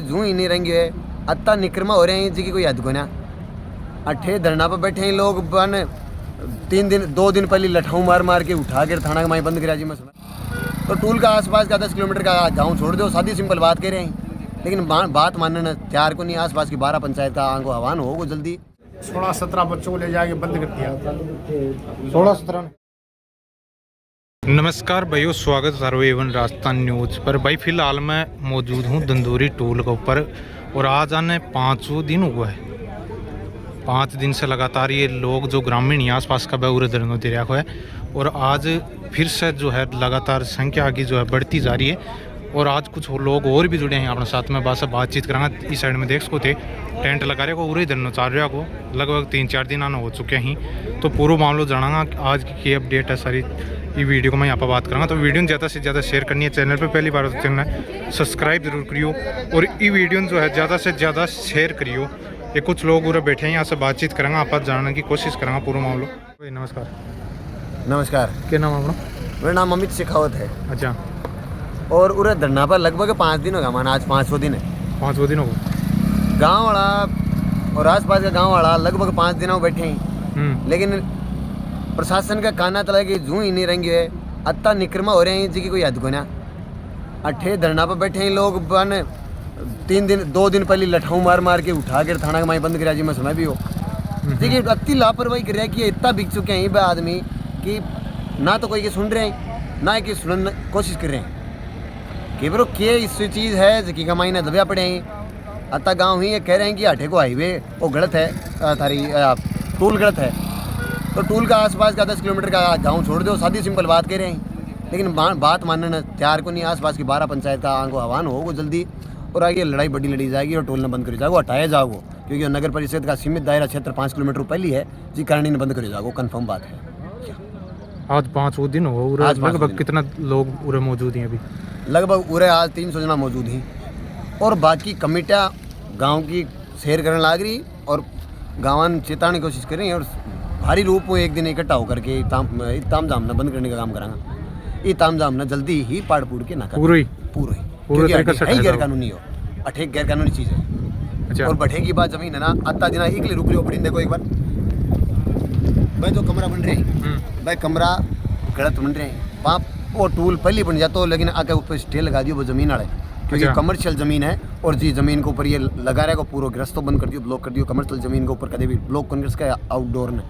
जू ही नहीं रहेंगे अत्ता निकरमा हो रहे हैं जी की कोई हद को ना। अठे धरना पर बैठे हैं लोग बन 2 दिन पहले लठाऊ मार मार के उठा के थाना के माई बंद करा जी मैं सुना। तो टूल का आसपास का 10 किलोमीटर का गाँव छोड़ दो, सादी सिंपल बात कह रहे हैं, लेकिन बात मानने तैयार को नहीं। आसपास की 12 पंचायत का आंगो आह्वान हो वो जल्दी 16-17 बच्चों को ले जाके बंद कर दिया। 16-17। नमस्कार भाइयों, स्वागत है सर्वेवन राजस्थान न्यूज़ पर। भाई फिलहाल मैं मौजूद हूँ दंदोरी टोल के ऊपर और आज आने 5 दिन हुआ है। 5 दिन से लगातार ये लोग जो ग्रामीण आस पास का बेउरे दरनो दे रहा है और आज फिर से जो है लगातार संख्या की जो है बढ़ती जा रही है। और आज कुछ लोग और भी जुड़े हैं अपने साथ में बातचीत करांगा। इस साइड में देख सको थे टेंट लगा रहे को उरे दरनो चाल रहा को लगभग 3-4 दिन आना हो चुके हैं। तो पूरा मामला जाना आज की अपडेट है सारी ये वीडियो को मैं यहाँ पर बात करूँगा। तो वीडियो ज़्यादा से ज़्यादा शेयर करनी है, चैनल पे पहली बार तो चैनल सब्सक्राइब जरूर करियो और ये वीडियो जो है ज़्यादा से ज़्यादा शेयर करियो। ये कुछ लोग पूरे बैठे हैं यहाँ से बातचीत करेंगे, आप जानने की कोशिश करेंगे पूरा मामला। नमस्कार। नमस्कार, क्या नाम है अपना? मेरा नाम अमित शेखावत है। अच्छा। और उरे धरना पर लगभग 5 दिन होगा माना, आज 5वां दिन है। 5 दिन हो गए। गाँव वाला और आसपास का गाँव वाला लगभग 5 दिनों बैठे हैं, लेकिन प्रशासन का कहना चला कि जू ही नहीं रहेंगे अत्ता निकरमा हो रहे हैं जी की कोई हद को ना। अठे धरना पर बैठे हैं लोग बन 2 दिन पहले लठाऊ मार मार के उठा के थाना के माई बंद करा जी मैं सुना भी हो। देखिए अति लापरवाही कर रहा है कि इतना बिक चुके हैं ये आदमी कि ना तो कोई के सुन रहे हैं ना कि सुनने कोशिश कर रहे हैं कि ब्रो के इस चीज़ है जिकी कमाई ने दबिया पड़े हैं। अत्ता गाँव ही ये कह रहे हैं कि अठे को हाईवे वो गलत है, थारी टूल गलत है। तो टूल का आसपास का 10 किलोमीटर का गाँव छोड़ दो, सादी सिंपल बात कह रहे हैं, लेकिन बात मानने तैयार को नहीं। आसपास की 12 पंचायत का आंगो आह्वान हो वो जल्दी और आगे लड़ाई बड़ी लड़ी जाएगी और टोल न बंद करी जाएगा, हटाया जाओ क्योंकि नगर परिषद का सीमित दायरा क्षेत्र 5 किलोमीटर पहले है जी कारण ने बंद करी जाओ, कन्फर्म बात है। आज 5 दिन हो गए। लगभग कितना लोग उरे मौजूद हैं अभी? लगभग उरे आज 300 जना मौजूद हैं और बाकी कमेटियाँ गाँव की शेयर करने लग रही और गाँव चेताने की कोशिश कर रही है और भारी रूप में एक दिन इकट्ठा होकर के ताम जाम न बंद करने का काम करांगा। ये ताम जाम न जल्दी ही पाड़ पूड़ के ना पूरी गैर कानूनी हो, अठे गैर कानूनी चीज़ है। अच्छा। और बढ़े की बात जमीन है ना अत्ता दिना एक रुक लो पड़ी। देखो एक बार भाई जो कमरा बन रहे हैं भाई कमरा गलत बन रहे हैं। पाप वो टूल पहले बन जाता, लेकिन आके ऊपर स्टे लगा दियो वो जमीन वाले क्योंकि कमर्शियल जमीन है और जी जमीन के ऊपर ये लगा रहेगा पूरा ग्रस्त बंद कर दियो, ब्लॉक कर दियो। कमर्शियल जमीन के ऊपर कभी भी ब्लॉक कांग्रेस का आउटडोर ने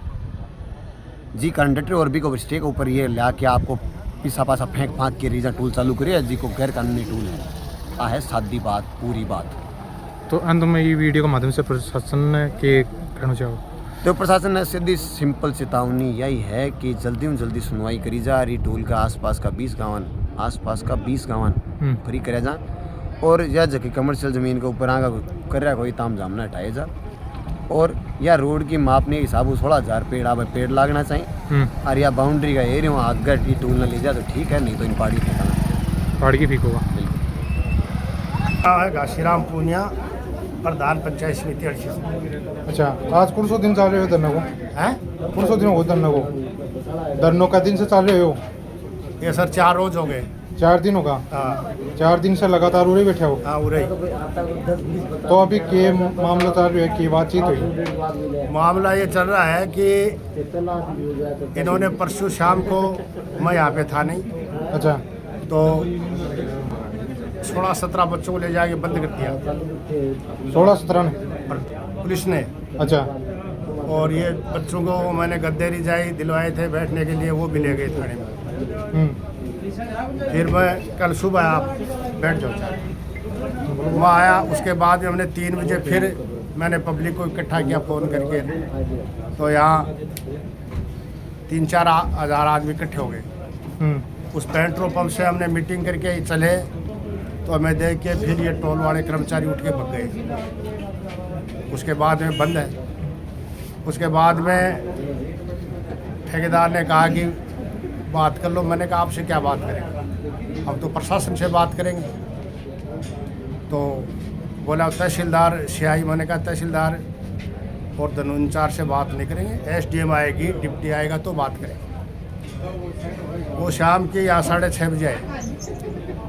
जी कंडक्टर और भी को स्टे के ऊपर ये ला के आपको पिसा पासा फेंक फाँक के रीजा टूल चालू करे जी को गैर कानूनी टूल है। है सादी बात पूरी बात। तो अंत में ये वीडियो के माध्यम से प्रशासन के कहना चाहो तो प्रशासन ने सीधी सिंपल चेतावनी यही है कि जल्दी में जल्दी सुनवाई करी जा रही। टोल का आसपास का 20 गाँव फ्री करे जा और यह जगह कमर्शियल ज़मीन के ऊपर आगा कर रहा कोई ताम जाम ना हटाए जा और या रोड की मापने के हिसाब से 16,000 पेड़ लागना चाहिए और या बाउंड्री का एरिया वहाँ अगर ये टूल न ले जाए तो ठीक है, नहीं तो इन पहाड़ी फेंकाना पहाड़ी की फेंक होगा। है घासीराम पूनिया, प्रधान पंचायत समिति अड़सी। अच्छा, आज कौन सा दिन चल रहे हो धरना को? हैं कौन सा दिन हो धरना को? धरनों का दिन से चल रहे हो? ये सर 4 रोज हो गए। 4 दिन होगा। 4 दिन से लगातार उरे बैठे हो? हाँ उरे। तो अभी के मामला चल रहा है कि बातचीत हुई? मामला ये चल रहा है कि इन्होंने परसों शाम को, मैं यहाँ पे था नहीं। अच्छा। तो 16-17 बच्चों को ले जाके बंद कर दिया। 16-17 ने? पुलिस ने। अच्छा। और ये बच्चों को मैंने गद्देरी जाई दिलवाए थे बैठने के लिए, वो भी ले गए थाने में। फिर मैं कल सुबह आप बैठ जाओ वहाँ आया। उसके बाद हमने 3 बजे फिर मैंने पब्लिक को इकट्ठा किया फ़ोन करके, तो यहाँ 3-4 हज़ार आदमी इकट्ठे हो गए। उस पेट्रोल पंप से हमने मीटिंग करके चले तो हमें देख के फिर ये टोल वाले कर्मचारी उठ के भाग गए। उसके बाद में बंद है। उसके बाद में ठेकेदार ने कहा कि बात कर लो। मैंने कहा आपसे क्या बात करेंगे, हम तो प्रशासन से बात करेंगे। तो बोला तहसीलदार से आई। मैंने कहा तहसीलदार और धनु इंचार्ज से बात नहीं करेंगे, SDM आएगी, डिप्टी आएगा तो बात करेंगे। वो शाम के यहाँ 6:30 बजे आए।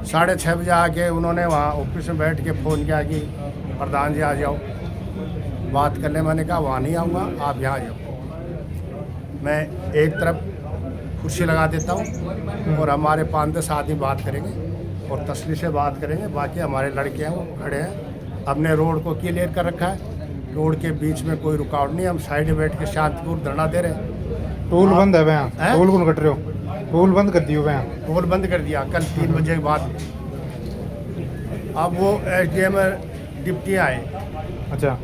6:30 बजे आके उन्होंने वहाँ ऑफिस में बैठ के फ़ोन किया कि प्रधान जी आ जाओ बात करने। मैंने कहा वहाँ नहीं आऊँगा, आप यहाँ आ जाओ। मैं एक तरफ कुर्सी लगा देता हूँ और हमारे 5-10 आदमी बात करेंगे और तसल्ली से बात करेंगे। बाकी हमारे लड़के हैं वो खड़े हैं, हमने रोड को क्लियर कर रखा है, रोड के बीच में कोई रुकावट नहीं। हम साइड में बैठ के शांतिपूर्ण धरना दे रहे हैं। टोल बंद है वहाँ, टोल कौन कट रहे हो? टोल बंद कर दियो वहाँ, टोल बंद कर दिया कल 3 बजे के बाद। अब वो SDM डिप्टी आए, अच्छा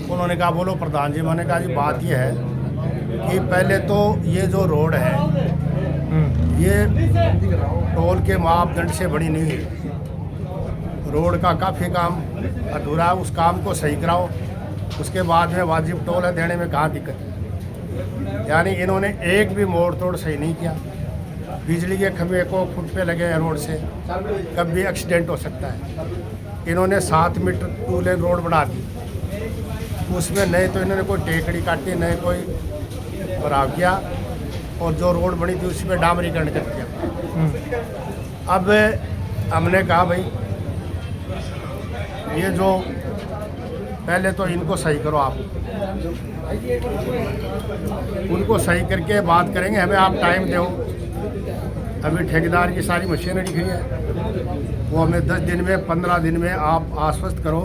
उन्होंने कहा बोलो प्रधान जी। मैंने कहा जी बात ये है कि पहले तो ये जो रोड है ये टोल के मापदंड से बड़ी नहीं है। रोड का काफ़ी काम अधूरा है, उस काम को सही कराओ, उसके बाद में वाजिब टोल है देने में कहाँ दिक्कत है। यानी इन्होंने एक भी मोड़ तोड़ सही नहीं किया। बिजली के खंभे को फुट पे लगे हैं रोड से, कब भी एक्सीडेंट हो सकता है। इन्होंने 7 मीटर 2 लेन रोड बढ़ा दी, उसमें नहीं तो इन्होंने कोई टेकड़ी काटी, नहीं कोई भराव किया, और जो रोड बनी थी उसी पे डामरीकरण कर दिया। अब हमने कहा भाई ये जो पहले तो इनको सही करो, आप उनको सही करके बात करेंगे, हमें आप टाइम दो। अभी ठेकेदार की सारी मशीनरी खड़ी है, वो हमें 10 दिन में 15 दिन में आप आश्वस्त करो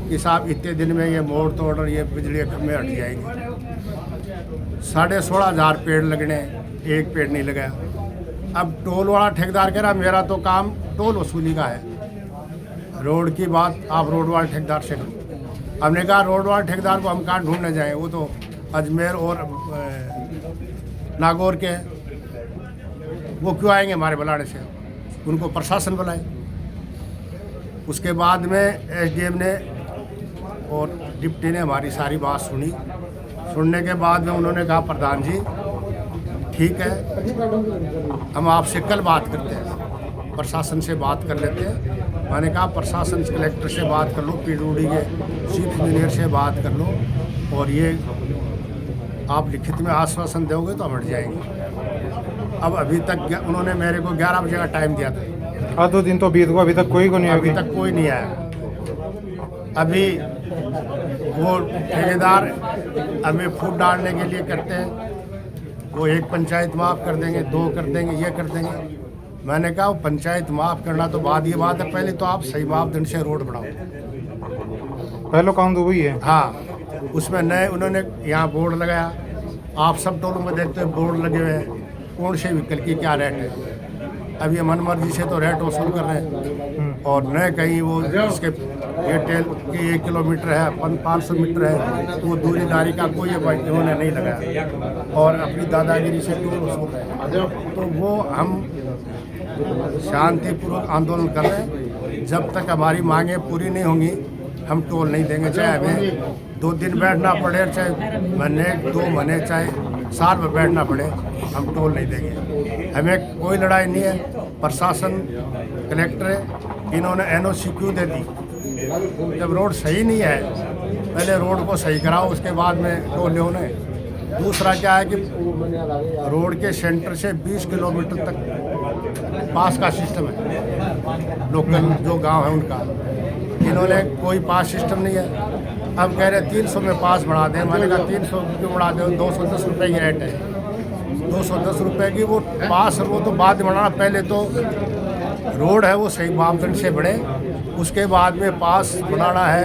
कि साहब इतने दिन में ये मोड़ तोड़ और ये बिजली के खंभे हट जाएंगे। 16,500 पेड़ लगने, एक पेड़ नहीं लगाया। अब टोल वाला ठेकेदार कह रहा मेरा तो काम टोल वसूली का है, रोड की बात आप रोड वाले ठेकेदार से करो। हमने कहा रोड वाले ठेकेदार को हम कहाँ ढूंढने जाएं, वो तो अजमेर और नागौर के हैं, वो क्यों आएंगे हमारे बुलाने से? उनको प्रशासन बुलाए। उसके बाद में SDM ने और डिप्टी ने हमारी सारी बात सुनी। सुनने के बाद में उन्होंने कहा प्रधान जी ठीक है, हम आपसे कल बात करते हैं, प्रशासन से बात कर लेते हैं। मैंने कहा प्रशासन कलेक्टर से बात कर लो, PWD के चीफ इंजीनियर से बात कर लो, और ये आप लिखित में आश्वासन दोगे तो हम हट जाएंगे। अब अभी तक उन्होंने मेरे को 11 बजे का टाइम दिया था, 2 दिन तो बीत गए, अभी तक कोई को नहीं, अभी तक कोई नहीं आया। अभी वो ठेकेदार हमें फूट डालने के लिए करते हैं, वो एक पंचायत माफ़ कर देंगे, 2 कर देंगे, ये कर देंगे। मैंने कहा वो पंचायत माफ़ करना तो बाद ये बात है, पहले तो आप सही मापदंड से रोड बढ़ाओ। पहले काम तो वही है। हाँ, उसमें नए उन्होंने यहाँ बोर्ड लगाया, आप सब टोलों में देखते हो बोर्ड लगे हुए हैं, कौन से व्हीकल की क्या रेट है। अब ये मनमर्जी से तो रेट वसूल कर रहे हैं, और नए कहीं वो इसके ये टेल की 1 किलोमीटर है, 500 मीटर है, वो दूरीदारी का कोई इन्होंने नहीं लगाया, और अपनी दादागिरी से टोल वसूल रहे हैं। तो वो हम शांतिपूर्वक आंदोलन कर रहे हैं। जब तक हमारी मांगें पूरी नहीं होंगी हम टोल नहीं देंगे, चाहे हमें 2 दिन बैठना पड़े, चाहे महीने 2 महीने, चाहे साल में बैठना पड़े, हम टोल नहीं देंगे। हमें कोई लड़ाई नहीं है। प्रशासन कलेक्टर इन्होंने NOC क्यों दे दी? जब रोड सही नहीं है, पहले रोड को सही कराओ, उसके बाद में टोल लो। दूसरा क्या है कि रोड के सेंटर से 20 किलोमीटर तक पास का सिस्टम है, लोकल जो गांव है उनका। इन्होंने कोई पास सिस्टम नहीं है। अब कह रहे 300 में पास बढ़ा दें। मैंने कहा 300 क्यों बढ़ा दें, 210 रुपये की रेट है। 210 रुपये की वो पास, वो तो बाद में बढ़ाना, पहले तो रोड है वो सही मापदंड से बढ़े, उसके बाद में पास बढ़ाना है,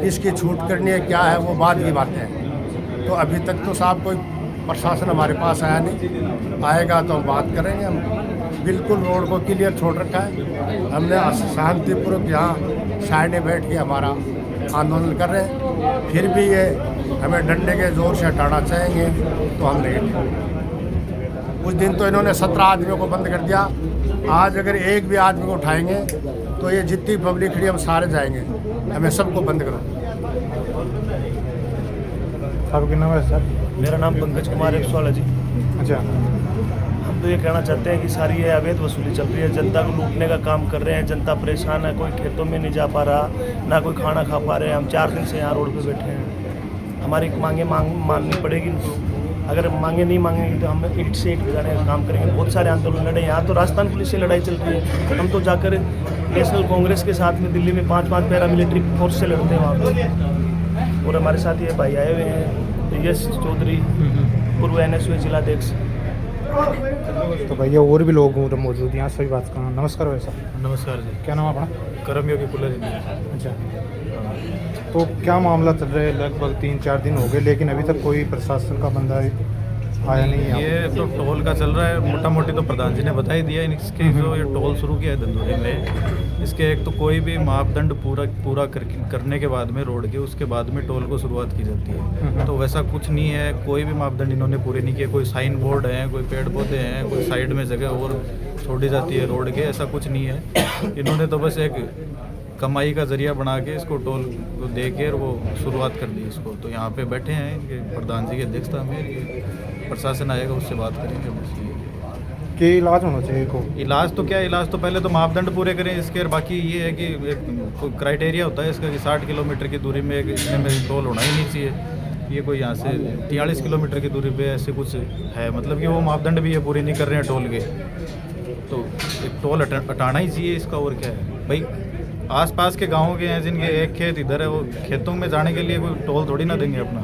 इसकी छूट करनी है, क्या है वो बाद की बातें हैं। तो अभी तक तो साहब कोई प्रशासन हमारे पास आया नहीं, आएगा तो हम बात करेंगे। हम बिल्कुल रोड को क्लियर छोड़ रखा है, हमने शांतिपूर्वक यहाँ साइड में बैठ के हमारा आंदोलन कर रहे हैं। फिर भी ये हमें डंडे के जोर से हटाना चाहेंगे तो हम नहीं हटेंगे। उस दिन तो इन्होंने 17 आदमियों को बंद कर दिया, आज अगर एक भी आदमी को उठाएंगे तो ये जितनी पब्लिक खड़ी हम सारे जाएंगे, हमें सबको बंद करो। आपका नाम है सर? मेरा नाम पंकज कुमार एक्सवाल है जी। अच्छा, हम तो ये कहना चाहते हैं कि सारी ये अवैध वसूली चल रही है, जनता को लूटने का काम कर रहे हैं। जनता परेशान है, कोई खेतों में नहीं जा पा रहा, ना कोई खाना खा पा रहे हैं। हम 4 दिन से यहाँ रोड पे बैठे हैं, हमारी मांगें माननी पड़ेगी इनको। अगर मांगे नहीं मांगेंगे तो हम ईंट से ईंट भिड़ाने का काम करेंगे। बहुत सारे आंदोलन लड़े, यहाँ तो राजस्थान पुलिस से लड़ाई चल रही है, हम तो जाकर नेशनल कांग्रेस के साथ में दिल्ली में 5 पैरामिलिट्री फोर्स से लड़ते हैं वहाँ पे। और हमारे साथ ये भाई आए हुए हैं, यश चौधरी, पूर्व NSU जिलाध्यक्ष। तो भैया और भी लोग उधर मौजूद हैं, यहाँ सभी बात करना। नमस्कार भाई साहब। नमस्कार जी। क्या नाम अपना? कर्मयोगी पुलर। अच्छा, तो क्या मामला चल रहा है? लगभग 3-4 दिन हो गए लेकिन अभी तक कोई प्रशासन का बंदा आया नहीं है। ये तो टोल का चल रहा है, मोटा मोटी तो प्रधान जी ने बता ही दिया। इसके जो ये टोल शुरू किया है धंधोरी में, इसके एक तो कोई भी मापदंड पूरा करने के बाद में रोड के, उसके बाद में टोल को शुरुआत की जाती है। तो वैसा कुछ नहीं है, कोई भी मापदंड इन्होंने पूरे नहीं किए। कोई साइन बोर्ड है, कोई पेड़ पौधे हैं, कोई साइड में जगह और छोड़ी जाती है रोड के, ऐसा कुछ नहीं है। इन्होंने तो बस एक कमाई का जरिया बना के इसको टोल को दे के और वो शुरुआत कर दी इसको। तो यहाँ पे बैठे हैं इनके प्रधान जी की अध्यक्षता में, प्रशासन आएगा उससे बात करेंगे। बस ये कि इलाज होना चाहिए को। इलाज तो क्या, इलाज तो पहले तो मापदंड पूरे करें इसके, और बाकी ये है कि एक कोई क्राइटेरिया होता है इसका कि 60 किलोमीटर की दूरी में इतने में टोल होना ही नहीं चाहिए। ये कोई यहाँ से 43 किलोमीटर की दूरी पे ऐसे कुछ है, मतलब कि वो मापदंड भी ये पूरे नहीं कर रहे हैं टोल के, तो एक टोल हटाना ही चाहिए इसका। और क्या है भाई, आसपास के गाँव के हैं जिनके एक खेत इधर है, वो खेतों में जाने के लिए कोई टोल थोड़ी ना देंगे अपना।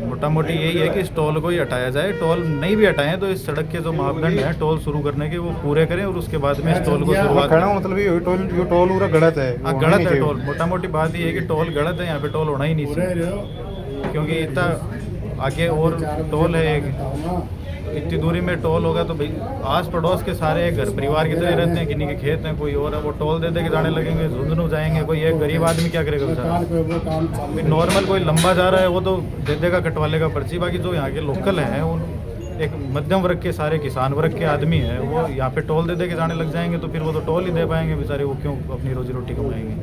मोटा मोटी यही है कि इस टोल को ही हटाया जाए। टोल नहीं भी हटाएं तो इस सड़क के जो मापदंड हैं टोल शुरू करने के, वो पूरे करें और उसके बाद में इस टोल को शुरुआत करें। मतलब ये टोल पूरा गलत है। हाँ, गलत है टोल। मोटा मोटी बात ये है कि टोल गलत है, यहाँ पे टोल होना ही नहीं चाहिए, क्योंकि इतना आगे और टोल है एक, इतनी दूरी में टोल होगा तो भाई आस पड़ोस के सारे घर परिवार की तरह रहते हैं, किन्हीं के खेत हैं, कोई और है, वो टोल दे दे के जाने लगेंगे, झुंझुनू जाएंगे। कोई एक गरीब आदमी क्या करेगा बेचारा? नॉर्मल कोई लंबा जा रहा है वो तो दे देगा, कटवा लेगा पर्ची। बाकी जो यहाँ के लोकल हैं, उन एक मध्यम वर्ग के सारे किसान वर्ग के आदमी हैं, वो यहाँ पे टोल दे दे के जाने लग जाएंगे, तो फिर वो तो टोल ही दे पाएंगे बेचारे, वो क्यों अपनी रोजी रोटी कमाएंगे?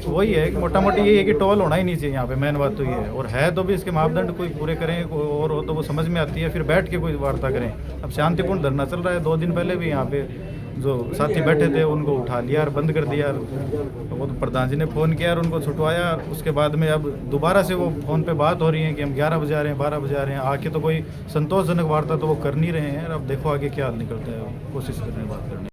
वही है, मोटा मोटी यही है कि टोल होना ही नहीं चाहिए यहाँ पे। मेन बात तो ये है, और है तो भी इसके मापदंड कोई पूरे करें, और हो तो वो समझ में आती है, फिर बैठ के कोई वार्ता करें। अब शांतिपूर्ण धरना चल रहा है, 2 दिन पहले भी यहाँ पे जो साथी बैठे थे उनको उठा लिया और बंद कर दिया। तो वो तो प्रधान जी ने फ़ोन किया और उनको छुटवाया। उसके बाद में अब दोबारा से वो फ़ोन पे बात हो रही है कि हम 11 बजे आ रहे हैं, 12 बजे आ रहे हैं। आके तो कोई संतोषजनक वार्ता तो वो कर नहीं रहे हैं। अब देखो आगे क्या निकलता है, कोशिश कर रहे हैं बात करने।